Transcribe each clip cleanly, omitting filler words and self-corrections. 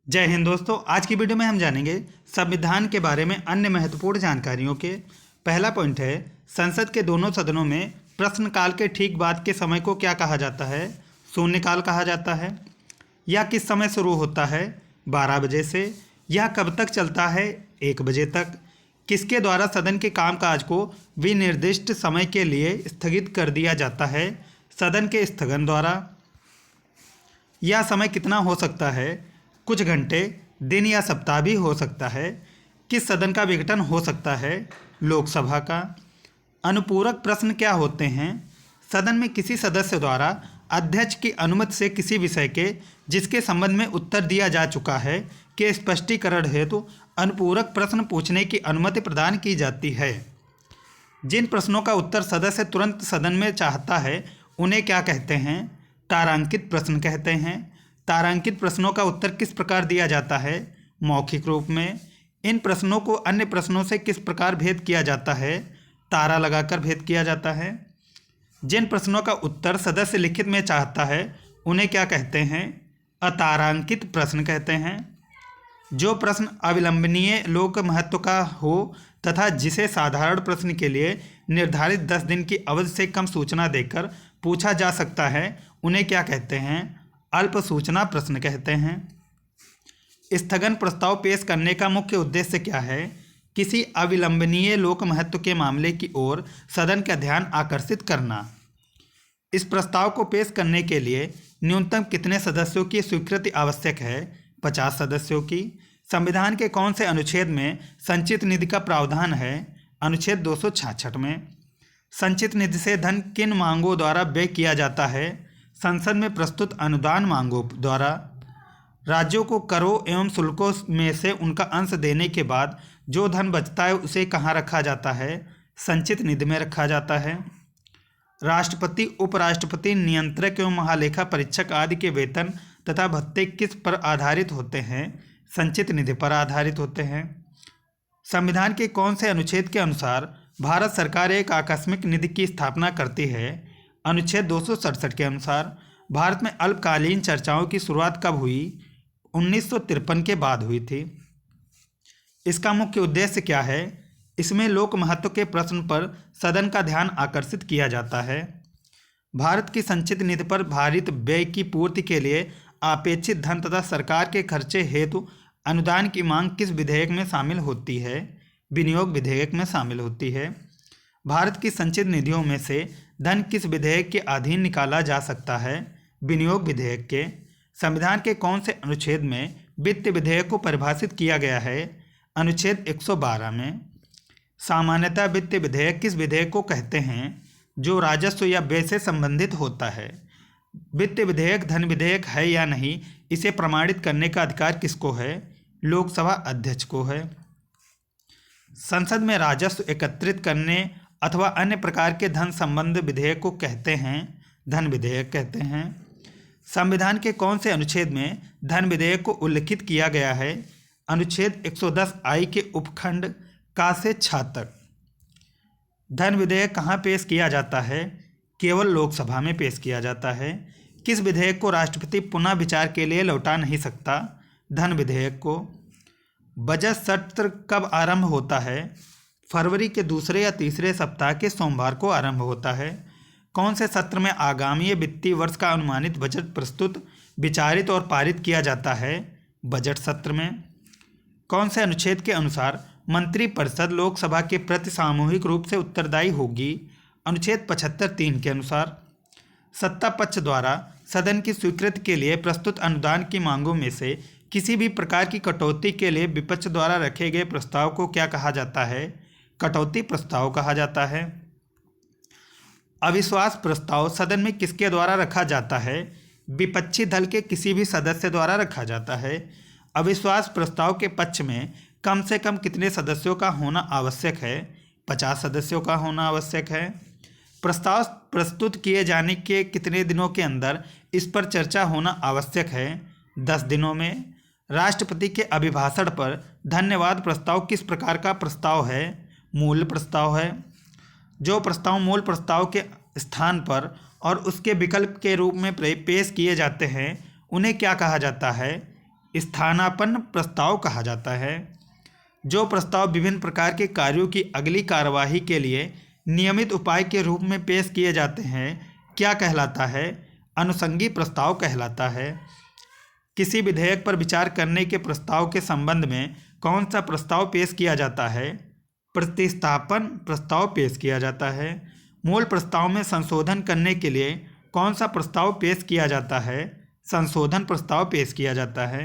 जय हिंद दोस्तों। आज की वीडियो में हम जानेंगे संविधान के बारे में अन्य महत्वपूर्ण जानकारियों के। पहला पॉइंट है, संसद के दोनों सदनों में प्रश्नकाल के ठीक बाद के समय को क्या कहा जाता है? शून्यकाल कहा जाता है। यह किस समय शुरू होता है? 12 बजे से। यह कब तक चलता है? 1 बजे तक। किसके द्वारा सदन के कामकाज को विनिर्दिष्ट समय के लिए स्थगित कर दिया जाता है? सदन के स्थगन द्वारा। यह समय कितना हो सकता है? कुछ घंटे, दिन या सप्ताह भी हो सकता है। किस सदन का विघटन हो सकता है? लोकसभा का। अनुपूरक प्रश्न क्या होते हैं? सदन में किसी सदस्य द्वारा अध्यक्ष की अनुमति से किसी विषय के जिसके संबंध में उत्तर दिया जा चुका है के स्पष्टीकरण हेतु अनुपूरक प्रश्न पूछने की अनुमति प्रदान की जाती है। जिन प्रश्नों का उत्तर सदस्य तुरंत सदन में चाहता है उन्हें क्या कहते हैं? तारांकित प्रश्न कहते हैं। तारांकित प्रश्नों का उत्तर किस प्रकार दिया जाता है? मौखिक रूप में। इन प्रश्नों को अन्य प्रश्नों से किस प्रकार भेद किया जाता है? तारा लगाकर भेद किया जाता है। जिन प्रश्नों का उत्तर सदस्य लिखित में चाहता है उन्हें क्या कहते हैं? अतारांकित प्रश्न कहते हैं। जो प्रश्न अविलंबनीय लोक महत्व का हो तथा जिसे साधारण प्रश्न के लिए निर्धारित 10 दिन की अवधि से कम सूचना देकर पूछा जा सकता है उन्हें क्या कहते हैं? अल्प सूचना प्रश्न कहते हैं। स्थगन प्रस्ताव पेश करने का मुख्य उद्देश्य क्या है? किसी अविलंबनीय लोक महत्व के मामले की ओर सदन का ध्यान आकर्षित करना। इस प्रस्ताव को पेश करने के लिए न्यूनतम कितने सदस्यों की स्वीकृति आवश्यक है? 50 सदस्यों की। संविधान के कौन से अनुच्छेद में संचित निधि का प्रावधान है? अनुच्छेद 266 में। संचित निधि से धन किन मांगों द्वारा व्यय किया जाता है? संसद में प्रस्तुत अनुदान मांगों द्वारा। राज्यों को करों एवं शुल्कों में से उनका अंश देने के बाद जो धन बचता है उसे कहाँ रखा जाता है? संचित निधि में रखा जाता है। राष्ट्रपति, उपराष्ट्रपति, नियंत्रक एवं महालेखा परीक्षक आदि के वेतन तथा भत्ते किस पर आधारित होते हैं? संचित निधि पर आधारित होते हैं। संविधान के कौन से अनुच्छेद के अनुसार भारत सरकार एक आकस्मिक निधि की स्थापना करती है? अनुच्छेद 267 के अनुसार। भारत में अल्पकालीन चर्चाओं की शुरुआत कब हुई? 1953 के बाद हुई थी। इसका मुख्य उद्देश्य क्या है? इसमें लोक महत्व के प्रश्न पर सदन का ध्यान आकर्षित किया जाता है। भारत की संचित निधि पर भारित व्यय की पूर्ति के लिए अपेक्षित धन तथा सरकार के खर्चे हेतु अनुदान की मांग किस विधेयक में शामिल होती है? विनियोग विधेयक में शामिल होती है। भारत की संचित निधियों में से धन किस विधेयक के अधीन निकाला जा सकता है? विनियोग विधेयक के। संविधान के कौन से अनुच्छेद में वित्त विधेयक को परिभाषित किया गया है? अनुच्छेद 112 में। सामान्यतः वित्त विधेयक किस विधेयक को कहते हैं जो राजस्व या व्यय से संबंधित होता है? वित्त विधेयक धन विधेयक है या नहीं, इसे प्रमाणित करने का अधिकार किसको है? लोकसभा अध्यक्ष को है। संसद में राजस्व एकत्रित करने अथवा अन्य प्रकार के धन संबंध विधेयक को कहते हैं धन विधेयक कहते हैं। संविधान के कौन से अनुच्छेद में धन विधेयक को उल्लिखित किया गया है? अनुच्छेद 110 आई के उपखंड का से छा तक। धन विधेयक कहाँ पेश किया जाता है? केवल लोकसभा में पेश किया जाता है। किस विधेयक को राष्ट्रपति पुनः विचार के लिए लौटा नहीं सकता? धन विधेयक को। बजट सत्र कब आरंभ होता है? फरवरी के दूसरे या तीसरे सप्ताह के सोमवार को आरंभ होता है। कौन से सत्र में आगामी वित्तीय वर्ष का अनुमानित बजट प्रस्तुत, विचारित और पारित किया जाता है? बजट सत्र में। कौन से अनुच्छेद के अनुसार मंत्रिपरिषद लोकसभा के प्रति सामूहिक रूप से उत्तरदायी होगी? अनुच्छेद 75(3) के अनुसार। सत्ता पक्ष द्वारा सदन की स्वीकृति के लिए प्रस्तुत अनुदान की मांगों में से किसी भी प्रकार की कटौती के लिए विपक्ष द्वारा रखे गए प्रस्ताव को क्या कहा जाता है? कटौती प्रस्ताव कहा जाता है। अविश्वास प्रस्ताव सदन में किसके द्वारा रखा जाता है? विपक्षी दल के किसी भी सदस्य द्वारा रखा जाता है। अविश्वास प्रस्ताव के पक्ष में कम से कम कितने सदस्यों का होना आवश्यक है? 50 सदस्यों का होना आवश्यक है। प्रस्ताव प्रस्तुत किए जाने के कितने दिनों के अंदर इस पर चर्चा होना आवश्यक है? 10 दिनों में। राष्ट्रपति के अभिभाषण पर धन्यवाद प्रस्ताव किस प्रकार का प्रस्ताव है? मूल प्रस्ताव है। जो प्रस्ताव मूल प्रस्ताव के स्थान पर और उसके विकल्प के रूप में पेश किए जाते हैं उन्हें क्या कहा जाता है? स्थानापन्न प्रस्ताव कहा जाता है। जो प्रस्ताव विभिन्न प्रकार के कार्यों की अगली कार्यवाही के लिए नियमित उपाय के रूप में पेश किए जाते हैं क्या कहलाता है? अनुषंगी प्रस्ताव कहलाता है। किसी विधेयक पर विचार करने के प्रस्ताव के संबंध में कौन सा प्रस्ताव पेश किया जाता है? प्रतिस्थापन प्रस्ताव पेश किया जाता है। मूल प्रस्ताव में संशोधन करने के लिए कौन सा प्रस्ताव पेश किया जाता है? संशोधन प्रस्ताव पेश किया जाता है।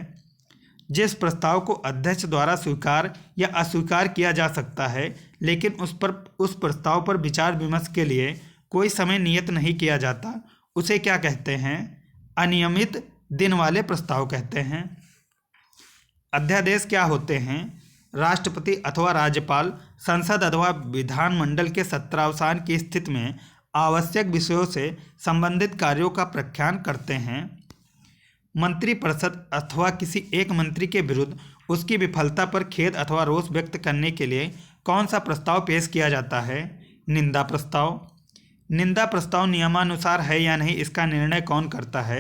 जिस प्रस्ताव को अध्यक्ष द्वारा स्वीकार या अस्वीकार किया जा सकता है लेकिन उस प्रस्ताव पर विचार विमर्श के लिए कोई समय नियत नहीं किया जाता, उसे क्या कहते हैं? अनियमित दिन वाले प्रस्ताव कहते हैं। अध्यादेश क्या होते हैं? राष्ट्रपति अथवा राज्यपाल संसद अथवा विधानमंडल के सत्रावसान की स्थिति में आवश्यक विषयों से संबंधित कार्यों का प्रख्यान करते हैं। मंत्रिपरिषद अथवा किसी एक मंत्री के विरुद्ध उसकी विफलता पर खेद अथवा रोष व्यक्त करने के लिए कौन सा प्रस्ताव पेश किया जाता है? निंदा प्रस्ताव। निंदा प्रस्ताव नियमानुसार है या नहीं इसका निर्णय कौन करता है?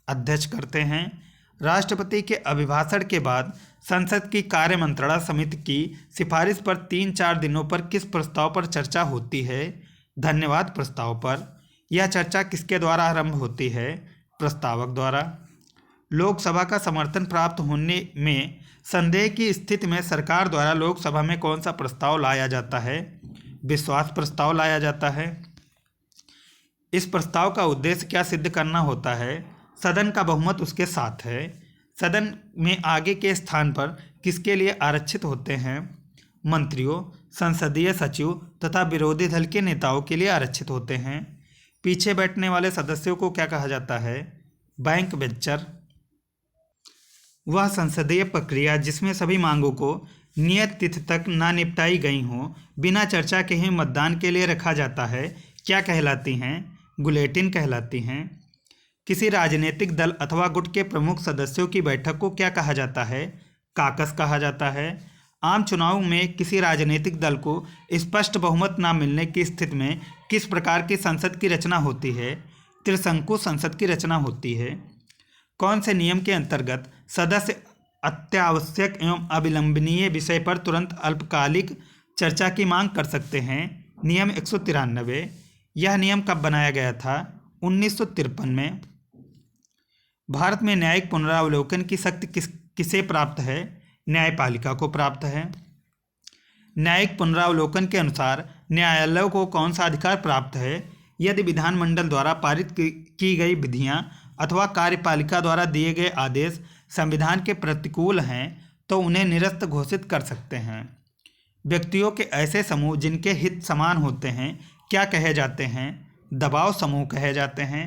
अध्यक्ष करते हैं। राष्ट्रपति के अभिभाषण के बाद संसद की कार्य मंत्रणा समिति की सिफारिश पर 3-4 दिनों पर किस प्रस्ताव पर चर्चा होती है? धन्यवाद प्रस्ताव पर। यह चर्चा किसके द्वारा आरंभ होती है? प्रस्तावक द्वारा। लोकसभा का समर्थन प्राप्त होने में संदेह की स्थिति में सरकार द्वारा लोकसभा में कौन सा प्रस्ताव लाया जाता है? विश्वास प्रस्ताव लाया जाता है। इस प्रस्ताव का उद्देश्य क्या सिद्ध करना होता है? सदन का बहुमत उसके साथ है। सदन में आगे के स्थान पर किसके लिए आरक्षित होते हैं? मंत्रियों, संसदीय सचिव तथा विरोधी दल के नेताओं के लिए आरक्षित होते हैं। पीछे बैठने वाले सदस्यों को क्या कहा जाता है? Back bencher. वह संसदीय प्रक्रिया जिसमें सभी मांगों को नियत तिथि तक ना निपटाई गई हो बिना चर्चा के ही मतदान के लिए रखा जाता है क्या कहलाती हैं? बुलेटिन कहलाती हैं। किसी राजनीतिक दल अथवा गुट के प्रमुख सदस्यों की बैठक को क्या कहा जाता है? काकस कहा जाता है। आम चुनाव में किसी राजनीतिक दल को स्पष्ट बहुमत न मिलने की स्थिति में किस प्रकार की संसद की रचना होती है? त्रिशंकु संसद की रचना होती है। कौन से नियम के अंतर्गत सदस्य अत्यावश्यक एवं अविलंबनीय विषय पर तुरंत अल्पकालिक चर्चा की मांग कर सकते हैं? नियम 193। यह नियम कब बनाया गया था? 1953 में। भारत में न्यायिक पुनरावलोकन की शक्ति किसे प्राप्त है? न्यायपालिका को प्राप्त है। न्यायिक पुनरावलोकन के अनुसार न्यायालयों को कौन सा अधिकार प्राप्त है? यदि विधानमंडल द्वारा पारित की गई विधियां अथवा कार्यपालिका द्वारा दिए गए आदेश संविधान के प्रतिकूल हैं तो उन्हें निरस्त घोषित कर सकते हैं। व्यक्तियों के ऐसे समूह जिनके हित समान होते हैं क्या कहे जाते हैं? दबाव समूह कहे जाते हैं।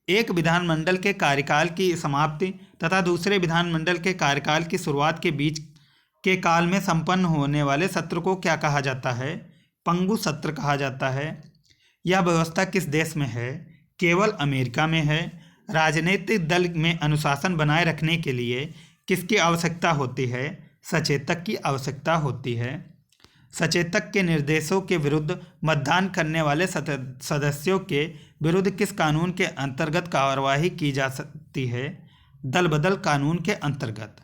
एक विधानमंडल के कार्यकाल की समाप्ति तथा दूसरे विधानमंडल के कार्यकाल की शुरुआत के बीच के काल में संपन्न होने वाले सत्र को क्या कहा जाता है? पंगु सत्र कहा जाता है। यह व्यवस्था किस देश में है? केवल अमेरिका में है। राजनीतिक दल में अनुशासन बनाए रखने के लिए किसकी आवश्यकता होती है? सचेतक की आवश्यकता होती है। सचेतक के निर्देशों के विरुद्ध मतदान करने वाले सदस्यों के विरुद्ध किस कानून के अंतर्गत कार्यवाही की जा सकती है? दल बदल कानून के अंतर्गत।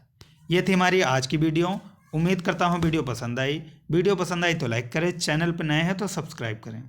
ये थी हमारी आज की वीडियो। उम्मीद करता हूँ वीडियो पसंद आई। वीडियो पसंद आई तो लाइक करें, चैनल पर नए हैं तो सब्सक्राइब करें।